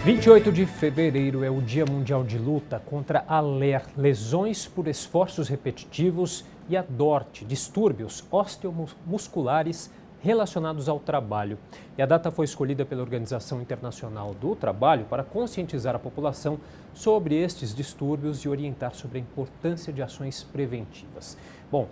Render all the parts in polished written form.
28 de fevereiro é o Dia Mundial de Luta contra a LER, lesões por esforços repetitivos, e a DORT, distúrbios osteomusculares relacionados ao trabalho. E a data foi escolhida pela Organização Internacional do Trabalho para conscientizar a população sobre estes distúrbios e orientar sobre a importância de ações preventivas. Bom,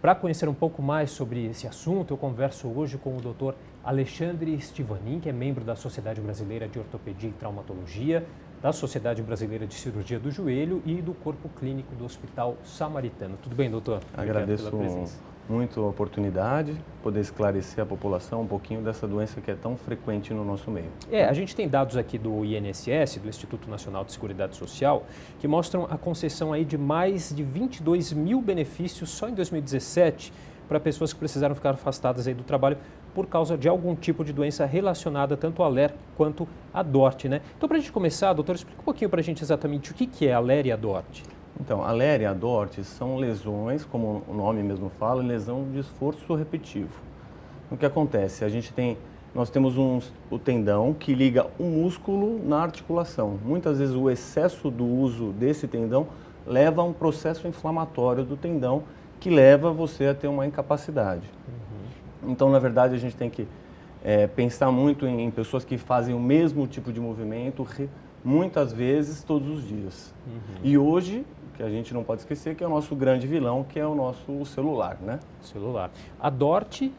para conhecer um pouco mais sobre esse assunto, eu converso hoje com o Dr. Alexandre Stivanin, que é membro da Sociedade Brasileira de Ortopedia e Traumatologia, da Sociedade Brasileira de Cirurgia do Joelho e do Corpo Clínico do Hospital Samaritano. Tudo bem, doutor? Agradeço muito a oportunidade de poder esclarecer a população um pouquinho dessa doença que é tão frequente no nosso meio. A gente tem dados aqui do INSS, do Instituto Nacional de Seguridade Social, que mostram a concessão aí de mais de 22 mil benefícios só em 2017 para pessoas que precisaram ficar afastadas aí do trabalho por causa de algum tipo de doença relacionada tanto à LER quanto à DORT, né? Então, para a gente começar, doutor, explica um pouquinho para a gente exatamente o que é a LER e a DORT. Então, a LER e a DORT são lesões, como o nome mesmo fala, lesão de esforço repetitivo. O que acontece? Nós temos o tendão que liga o músculo na articulação. Muitas vezes o excesso do uso desse tendão leva a um processo inflamatório do tendão que leva você a ter uma incapacidade. Então, na verdade, a gente tem que pensar muito em pessoas que fazem o mesmo tipo de movimento muitas vezes, todos os dias. E hoje, que a gente não pode esquecer, que é o nosso grande vilão, que é o nosso celular, né? Celular. A DORT?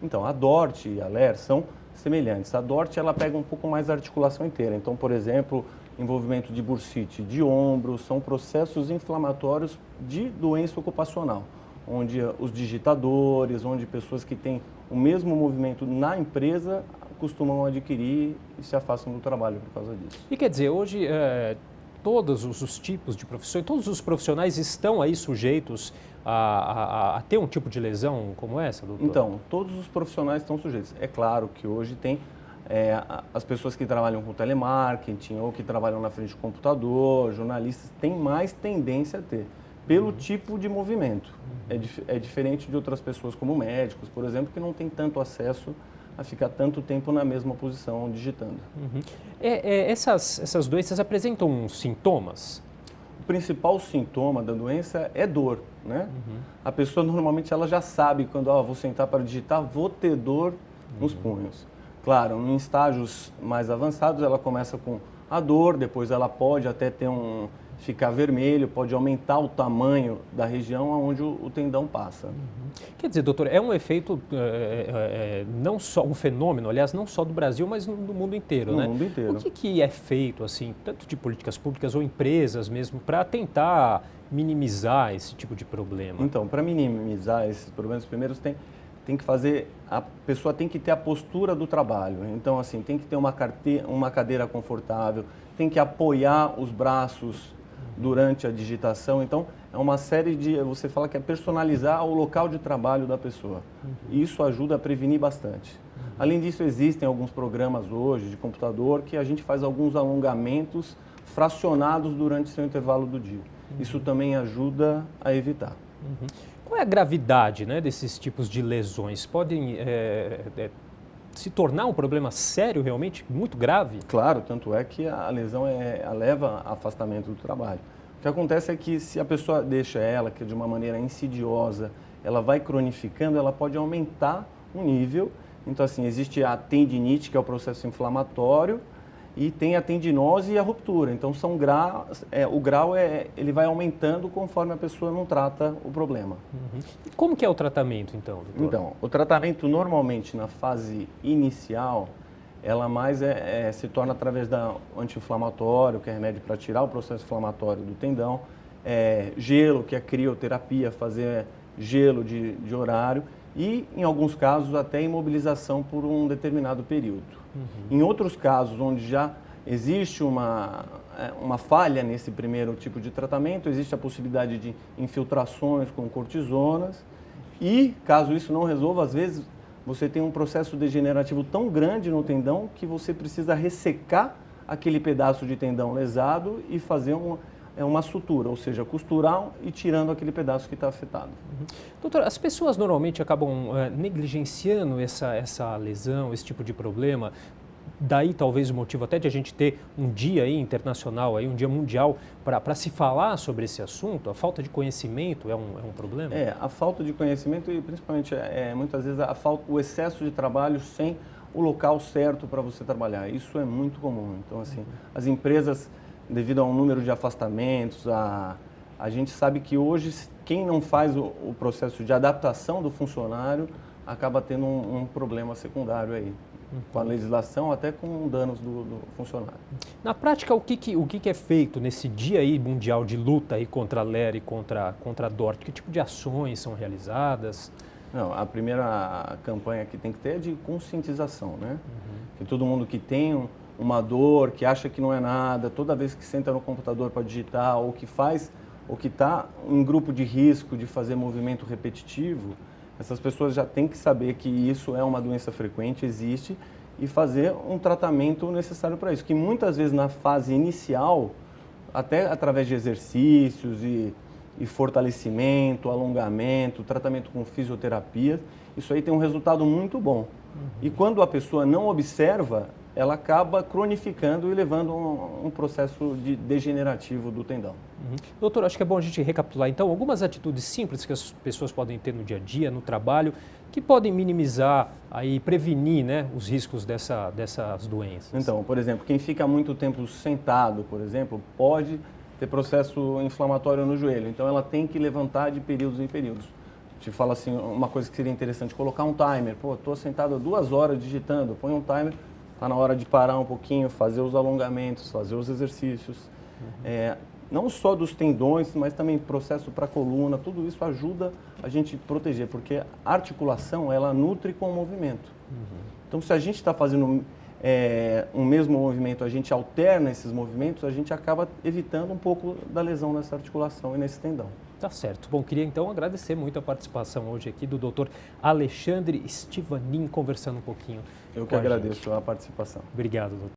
Então, a DORT e a LER são semelhantes. A DORT, ela pega um pouco mais a articulação inteira. Então, por exemplo, envolvimento de bursite de ombro, são processos inflamatórios de doença ocupacional, onde os digitadores, onde pessoas que têm o mesmo movimento na empresa costumam adquirir e se afastam do trabalho por causa disso. E quer dizer, hoje todos os tipos de profissões, todos os profissionais estão aí sujeitos a ter um tipo de lesão como essa, doutor? Então, todos os profissionais estão sujeitos. É claro que hoje tem as pessoas que trabalham com telemarketing ou que trabalham na frente do computador, jornalistas, têm mais tendência a ter, pelo tipo de movimento. É diferente de outras pessoas como médicos, por exemplo, que não têm tanto acesso a ficar tanto tempo na mesma posição digitando. Essas doenças apresentam sintomas? O principal sintoma da doença é dor, né? A pessoa normalmente ela já sabe quando vou sentar para digitar, vou ter dor nos punhos. Claro, em estágios mais avançados ela começa com a dor, depois ela pode até ficar vermelho, pode aumentar o tamanho da região onde o tendão passa. Quer dizer, doutor, é um efeito, não só um fenômeno, aliás, não só do Brasil, mas no mundo inteiro, né? No mundo inteiro. O que é feito, assim, tanto de políticas públicas ou empresas mesmo, para tentar minimizar esse tipo de problema? Então, para minimizar esses problemas, primeiro tem que fazer, a pessoa tem que ter a postura do trabalho. Então, assim, tem que ter uma cadeira confortável, tem que apoiar os braços durante a digitação. Então, é uma série você fala que é personalizar o local de trabalho da pessoa. Isso ajuda a prevenir bastante. Além disso, existem alguns programas hoje de computador que a gente faz alguns alongamentos fracionados durante o seu intervalo do dia. Isso também ajuda a evitar. Qual é a gravidade, né, desses tipos de lesões? Podem se tornar um problema sério, realmente, muito grave? Claro, tanto é que a lesão leva a afastamento do trabalho. O que acontece é que se a pessoa deixa que de uma maneira insidiosa, ela vai cronificando, ela pode aumentar o nível. Então, assim, existe a tendinite, que é o processo inflamatório, e tem a tendinose e a ruptura. Então, são graus, o grau ele vai aumentando conforme a pessoa não trata o problema. Como que é o tratamento, então, doutor? Então, o tratamento normalmente na fase inicial, ela mais se torna através da anti-inflamatório, que é remédio para tirar o processo inflamatório do tendão, gelo, que é crioterapia, fazer gelo de horário, e, em alguns casos, até imobilização por um determinado período. Em outros casos, onde já existe uma falha nesse primeiro tipo de tratamento, existe a possibilidade de infiltrações com cortisonas e, caso isso não resolva, às vezes você tem um processo degenerativo tão grande no tendão que você precisa ressecar aquele pedaço de tendão lesado e fazer uma sutura, ou seja, costurar e tirando aquele pedaço que está afetado. Doutor, as pessoas normalmente acabam negligenciando essa lesão, esse tipo de problema, daí talvez o motivo até de a gente ter um dia aí internacional, aí, um dia mundial para se falar sobre esse assunto? A falta de conhecimento é um problema? A falta de conhecimento e principalmente muitas vezes o excesso de trabalho sem o local certo para você trabalhar. Isso é muito comum. Então, assim, as empresas, devido a um número de afastamentos, a gente sabe que hoje quem não faz o processo de adaptação do funcionário acaba tendo um problema secundário aí, com a legislação, até com danos do funcionário. Na prática, o que é feito nesse dia aí mundial de luta aí contra a LER e contra a DORT? Que tipo de ações são realizadas? Não, a primeira campanha que tem que ter é de conscientização, né? Que todo mundo que tem uma dor, que acha que não é nada, toda vez que senta no computador para digitar ou que faz, ou que está em grupo de risco de fazer movimento repetitivo, essas pessoas já têm que saber que isso é uma doença frequente, existe, e fazer um tratamento necessário para isso. Que muitas vezes na fase inicial, até através de exercícios e fortalecimento, alongamento, tratamento com fisioterapia, isso aí tem um resultado muito bom. E quando a pessoa não observa, ela acaba cronificando e levando um processo degenerativo do tendão. Doutor, acho que é bom a gente recapitular então algumas atitudes simples que as pessoas podem ter no dia a dia, no trabalho, que podem minimizar e prevenir, né, os riscos dessas doenças. Então, por exemplo, quem fica muito tempo sentado, por exemplo, pode ter processo inflamatório no joelho. Então, ela tem que levantar de períodos em períodos. Te falo assim, uma coisa que seria interessante, colocar um timer. Pô, estou sentado há 2 horas digitando, põe um timer, está na hora de parar um pouquinho, fazer os alongamentos, fazer os exercícios. Não só dos tendões, mas também processo para a coluna, tudo isso ajuda a gente proteger, porque a articulação, ela nutre com o movimento. Então, se a gente está fazendo um mesmo movimento, a gente alterna esses movimentos, a gente acaba evitando um pouco da lesão nessa articulação e nesse tendão. Tá certo. Bom, queria então agradecer muito a participação hoje aqui do Dr. Alexandre Stivanin, conversando um pouquinho. Eu que agradeço a participação. Obrigado, doutor.